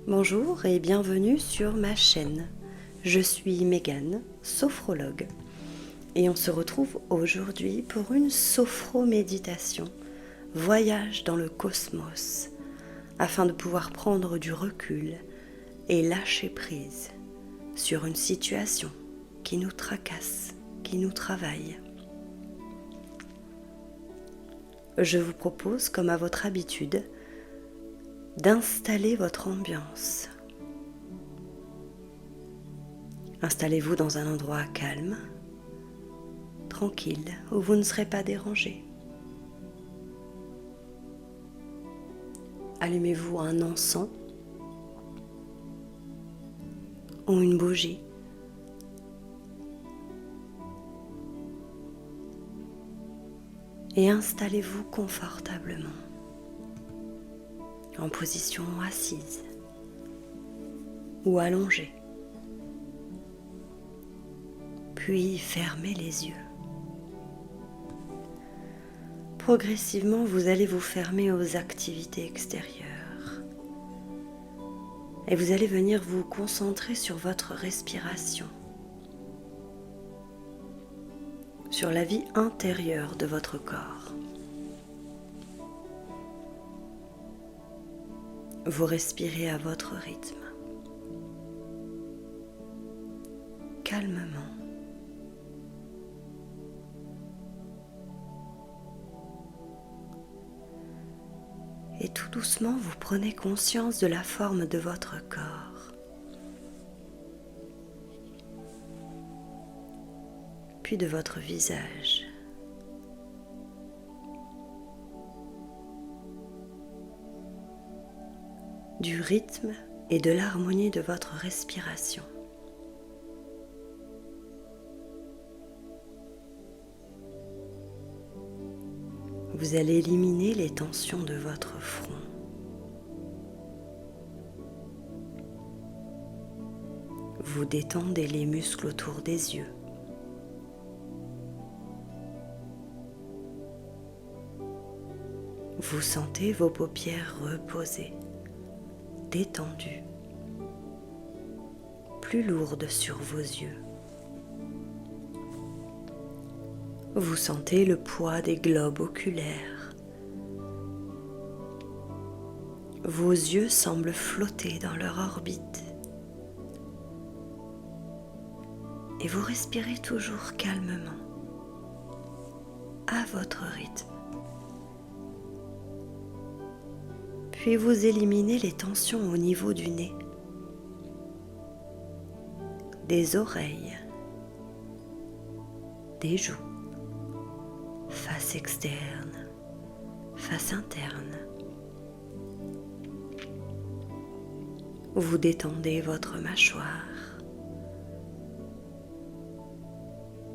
Bonjour et bienvenue sur ma chaîne. Je suis Mégane, sophrologue, et on se retrouve aujourd'hui pour une sophroméditation, voyage dans le cosmos, afin de pouvoir prendre du recul et lâcher prise sur une situation qui nous tracasse, qui nous travaille. Je vous propose, comme à votre habitude, d'installer votre ambiance. Installez-vous dans un endroit calme, tranquille, où vous ne serez pas dérangé. Allumez-vous un encens ou une bougie. Et installez-vous confortablement, en position assise ou allongée. Puis fermez les yeux. Progressivement, vous allez vous fermer aux activités extérieures et vous allez venir vous concentrer sur votre respiration, sur la vie intérieure de votre corps. Vous respirez à votre rythme, calmement. Et tout doucement, vous prenez conscience de la forme de votre corps. Puis de votre visage. Du rythme et de l'harmonie de votre respiration. Vous allez éliminer les tensions de votre front. Vous détendez les muscles autour des yeux. Vous sentez vos paupières reposées, détendues, plus lourdes sur vos yeux. Vous sentez le poids des globes oculaires. Vos yeux semblent flotter dans leur orbite. Et vous respirez toujours calmement, à votre rythme. Puis vous éliminez les tensions au niveau du nez, des oreilles, des joues, face externe, face interne. Vous détendez votre mâchoire.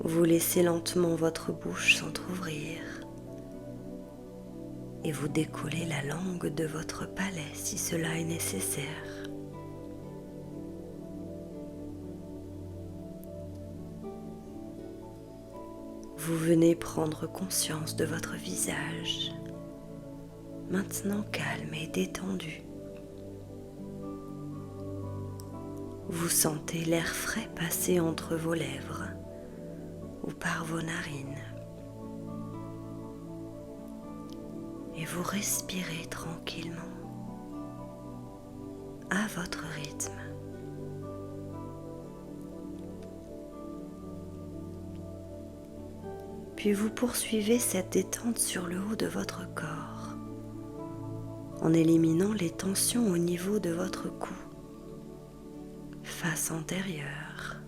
Vous laissez lentement votre bouche s'entrouvrir et vous décollez la langue de votre palais si cela est nécessaire. Vous venez prendre conscience de votre visage, maintenant calme et détendu. Vous sentez l'air frais passer entre vos lèvres ou par vos narines. Et vous respirez tranquillement, à votre rythme. Puis vous poursuivez cette détente sur le haut de votre corps, en éliminant les tensions au niveau de votre cou, face antérieure,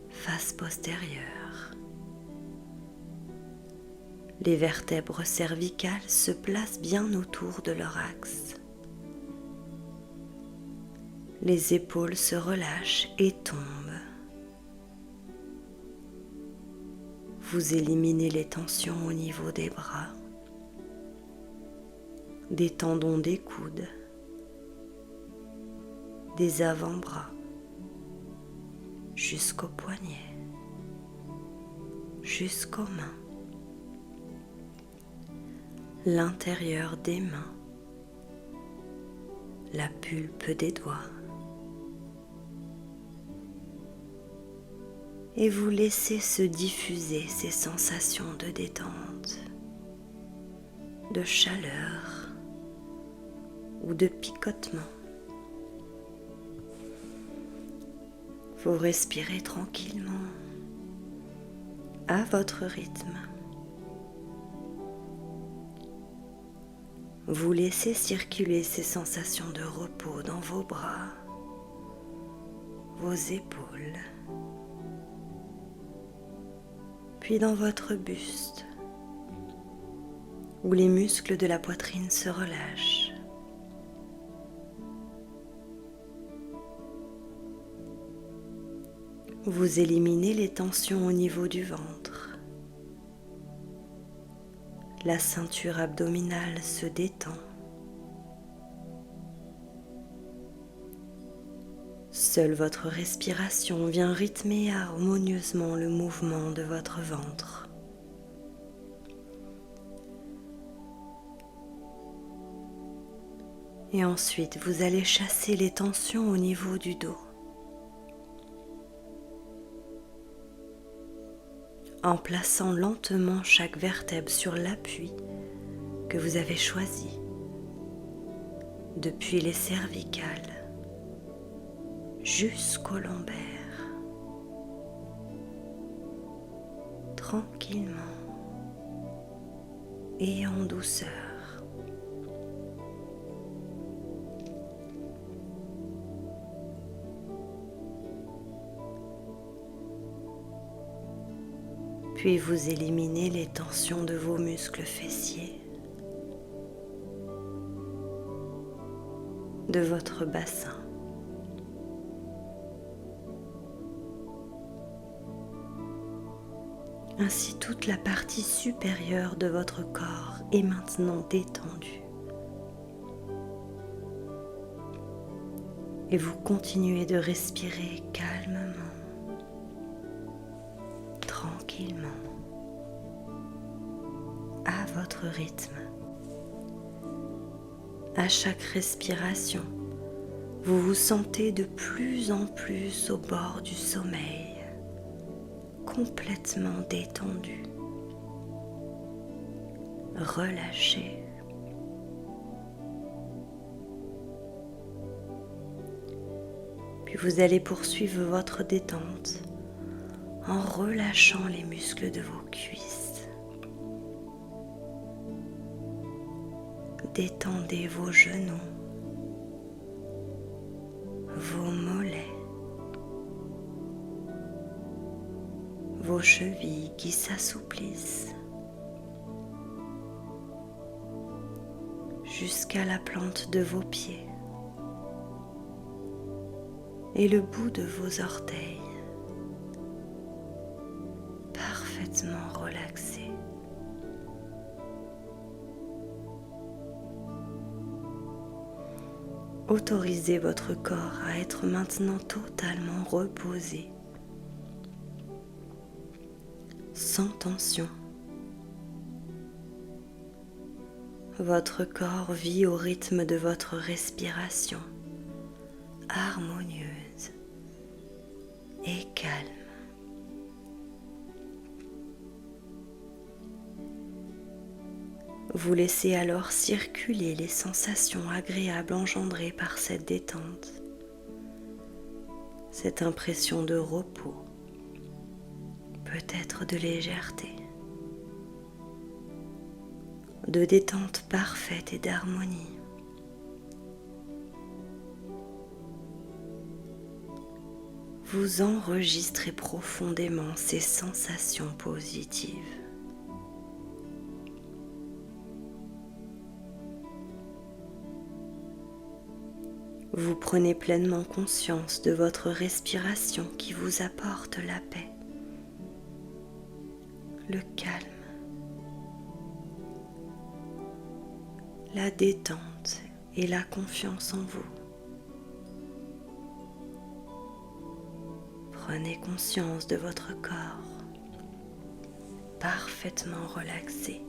face postérieure. Les vertèbres cervicales se placent bien autour de leur axe. Les épaules se relâchent et tombent. Vous éliminez les tensions au niveau des bras, des tendons des coudes, des avant-bras, jusqu'aux poignets, jusqu'aux mains, l'intérieur des mains, la pulpe des doigts et vous laissez se diffuser ces sensations de détente, de chaleur ou de picotement. Vous respirez tranquillement à votre rythme. Vous laissez circuler ces sensations de repos dans vos bras, vos épaules, puis dans votre buste, où les muscles de la poitrine se relâchent. Vous éliminez les tensions au niveau du ventre. La ceinture abdominale se détend. Seule votre respiration vient rythmer harmonieusement le mouvement de votre ventre. Et ensuite, vous allez chasser les tensions au niveau du dos. En plaçant lentement chaque vertèbre sur l'appui que vous avez choisi, depuis les cervicales jusqu'au lombaire, tranquillement et en douceur. Puis vous éliminez les tensions de vos muscles fessiers, de votre bassin. Ainsi, toute la partie supérieure de votre corps est maintenant détendue. Et vous continuez de respirer calmement, tranquillement, à votre rythme. À chaque respiration, vous vous sentez de plus en plus au bord du sommeil, complètement détendu, relâché. Puis vous allez poursuivre votre détente en relâchant les muscles de vos cuisses. Détendez vos genoux, vos mollets, vos chevilles qui s'assouplissent jusqu'à la plante de vos pieds et le bout de vos orteils, parfaitement relaxés. Autorisez votre corps à être maintenant totalement reposé, sans tension. Votre corps vit au rythme de votre respiration, harmonieuse et calme. Vous laissez alors circuler les sensations agréables engendrées par cette détente, cette impression de repos, peut-être de légèreté, de détente parfaite et d'harmonie. Vous enregistrez profondément ces sensations positives. Vous prenez pleinement conscience de votre respiration qui vous apporte la paix, le calme, la détente et la confiance en vous. Prenez conscience de votre corps, parfaitement relaxé.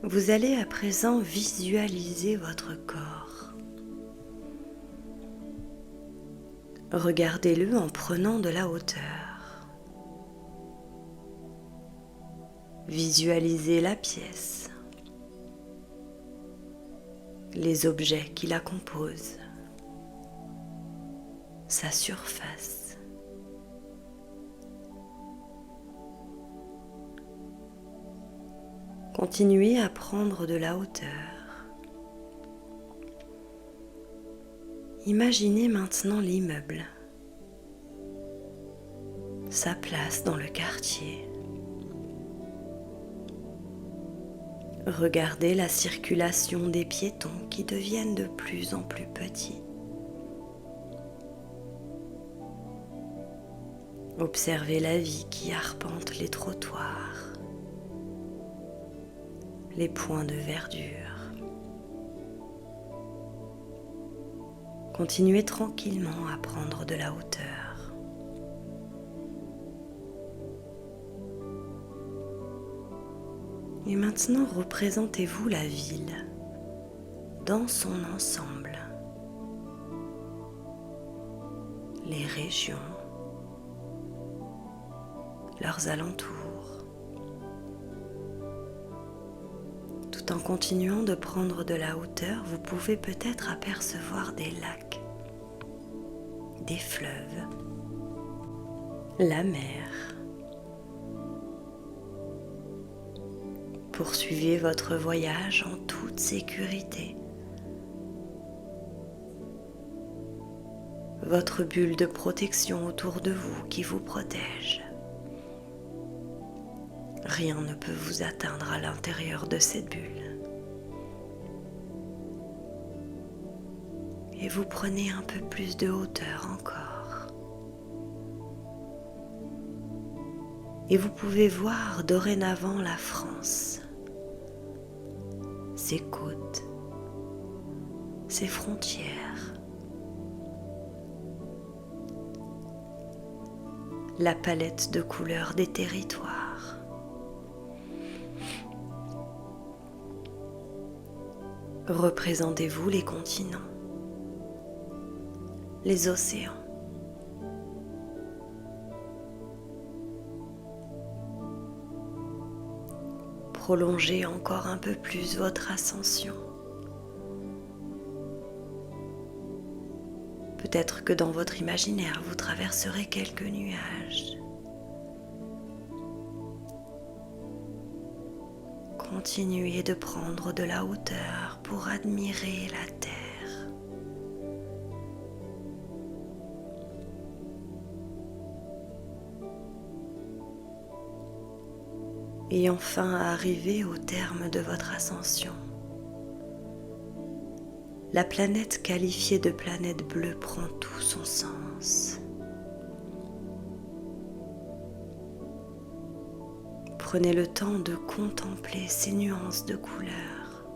Vous allez à présent visualiser votre corps. Regardez-le en prenant de la hauteur. Visualisez la pièce, les objets qui la composent, sa surface. Continuez à prendre de la hauteur. Imaginez maintenant l'immeuble, sa place dans le quartier. Regardez la circulation des piétons qui deviennent de plus en plus petits. Observez la vie qui arpente les trottoirs, les points de verdure. Continuez tranquillement à prendre de la hauteur. Et maintenant, représentez-vous la ville dans son ensemble, les régions, leurs alentours, tout en continuant de prendre de la hauteur. Vous pouvez peut-être apercevoir des lacs, des fleuves, la mer. Poursuivez votre voyage en toute sécurité. Votre bulle de protection autour de vous qui vous protège. Rien ne peut vous atteindre à l'intérieur de cette bulle. Et vous prenez un peu plus de hauteur encore. Et vous pouvez voir dorénavant la France, ses côtes, ses frontières, la palette de couleurs des territoires. Représentez-vous les continents, les océans. Prolongez encore un peu plus votre ascension. Peut-être que dans votre imaginaire, vous traverserez quelques nuages. Continuez de prendre de la hauteur pour admirer la terre. Et enfin, arrivé au terme de votre ascension, la planète qualifiée de planète bleue prend tout son sens. Prenez le temps de contempler ces nuances de couleurs.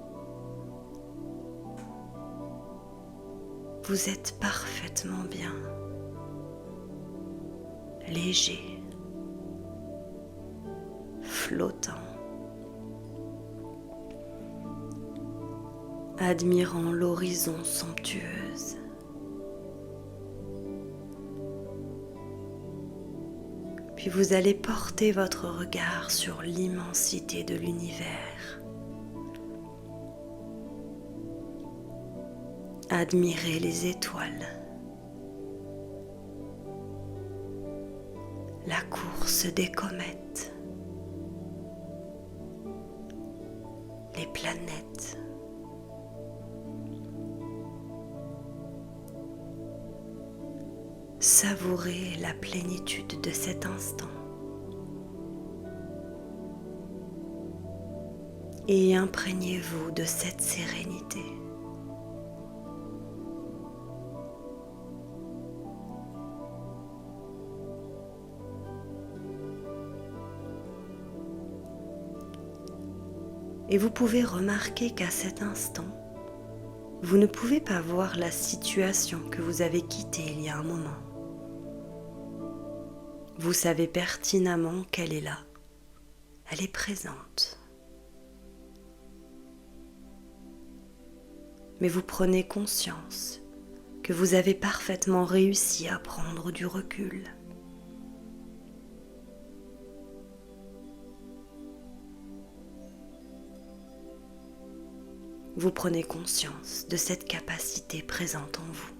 Vous êtes parfaitement bien, léger, flottant, admirant l'horizon somptueuse. Puis vous allez porter votre regard sur l'immensité de l'univers. Admirez les étoiles, la course des comètes, les planètes. Savourez la plénitude de cet instant et imprégnez-vous de cette sérénité. Et vous pouvez remarquer qu'à cet instant, vous ne pouvez pas voir la situation que vous avez quittée il y a un moment. Vous savez pertinemment qu'elle est là, elle est présente. mais vous prenez conscience que vous avez parfaitement réussi à prendre du recul. Vous prenez conscience de cette capacité présente en vous.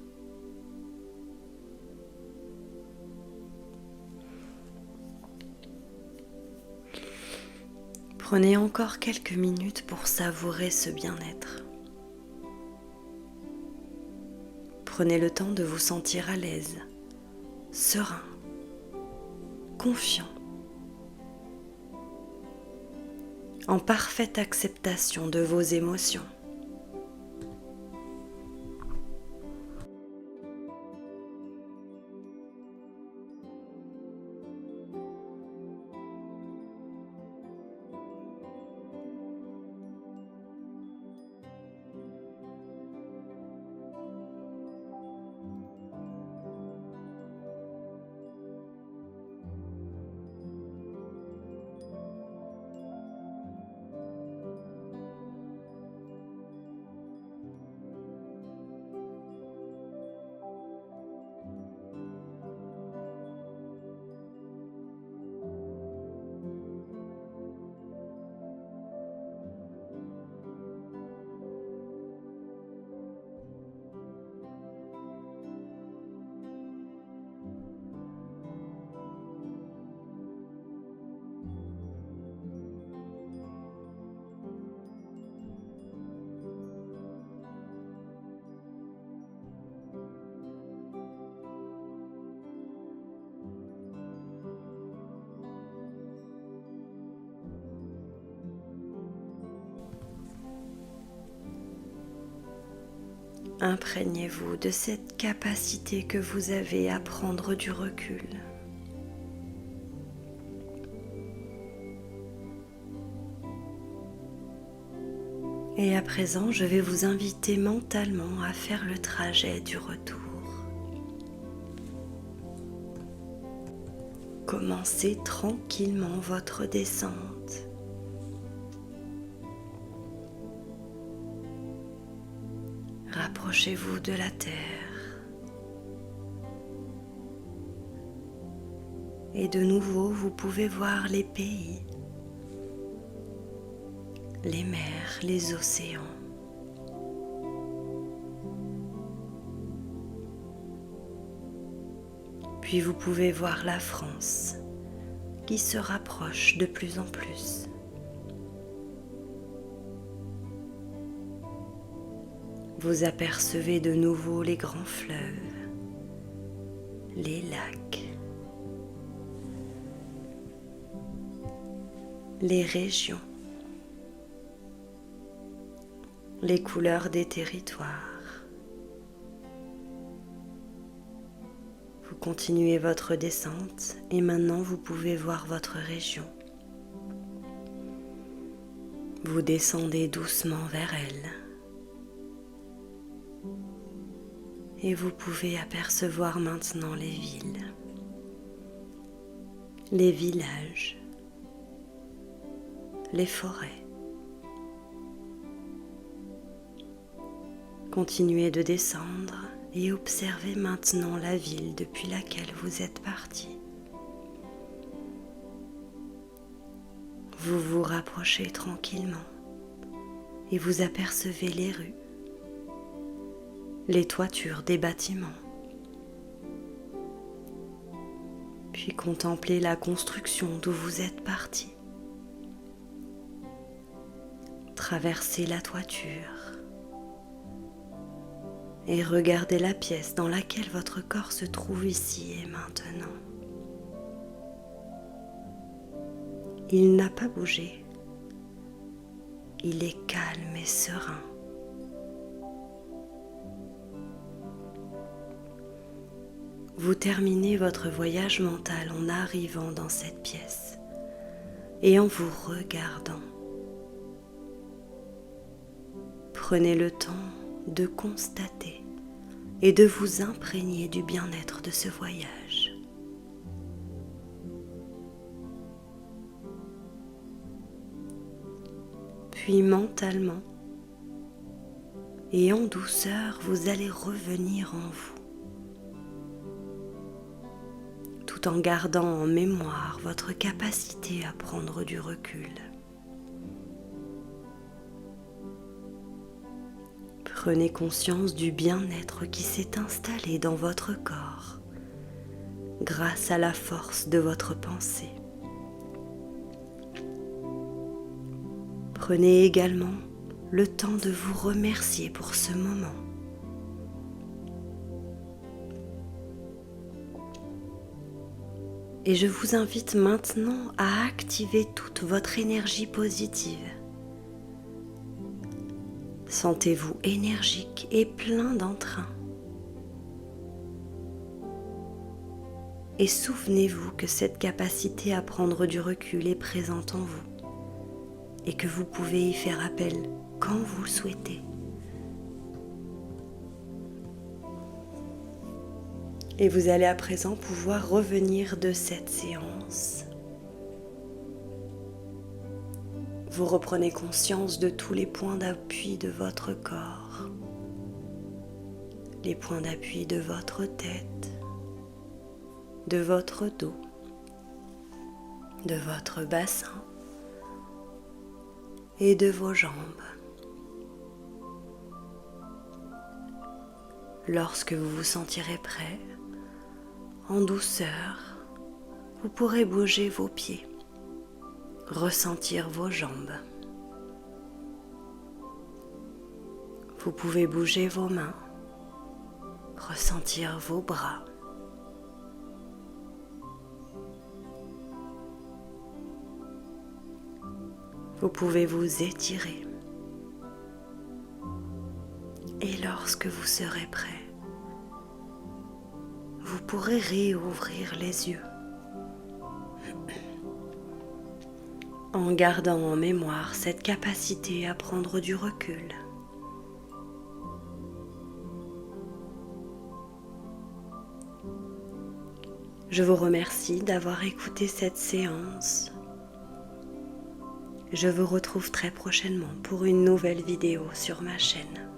Prenez encore quelques minutes pour savourer ce bien-être. Prenez le temps de vous sentir à l'aise, serein, confiant, en parfaite acceptation de vos émotions. Imprégnez-vous de cette capacité que vous avez à prendre du recul. Et à présent, je vais vous inviter mentalement à faire le trajet du retour. Commencez tranquillement votre descente. Rapprochez-vous de la terre. Et de nouveau, vous pouvez voir les pays, les mers, les océans. Puis vous pouvez voir la France qui se rapproche de plus en plus. Vous apercevez de nouveau les grands fleuves, les lacs, les régions, les couleurs des territoires. Vous continuez votre descente et maintenant vous pouvez voir votre région. Vous descendez doucement vers elle. Et vous pouvez apercevoir maintenant les villes, les villages, les forêts. Continuez de descendre et observez maintenant la ville depuis laquelle vous êtes parti. Vous vous rapprochez tranquillement et vous apercevez les rues, les toitures des bâtiments. Puis contemplez la construction d'où vous êtes parti. Traversez la toiture et regardez la pièce dans laquelle votre corps se trouve ici et maintenant. Il n'a pas bougé. Il est calme et serein. Vous terminez votre voyage mental en arrivant dans cette pièce et en vous regardant. Prenez le temps de constater et de vous imprégner du bien-être de ce voyage. Puis mentalement, et en douceur, vous allez revenir en vous, tout en gardant en mémoire votre capacité à prendre du recul. Prenez conscience du bien-être qui s'est installé dans votre corps grâce à la force de votre pensée. Prenez également le temps de vous remercier pour ce moment. Et je vous invite maintenant à activer toute votre énergie positive. Sentez-vous énergique et plein d'entrain. Et souvenez-vous que cette capacité à prendre du recul est présente en vous et que vous pouvez y faire appel quand vous le souhaitez. Et vous allez à présent pouvoir revenir de cette séance. Vous reprenez conscience de tous les points d'appui de votre corps, les points d'appui de votre tête, de votre dos, de votre bassin et de vos jambes. Lorsque vous vous sentirez prêt, en douceur, vous pourrez bouger vos pieds, ressentir vos jambes. Vous pouvez bouger vos mains, ressentir vos bras. Vous pouvez vous étirer. Et lorsque vous serez prêt, vous pourrez réouvrir les yeux en gardant en mémoire cette capacité à prendre du recul. Je vous remercie d'avoir écouté cette séance. Je vous retrouve très prochainement pour une nouvelle vidéo sur ma chaîne.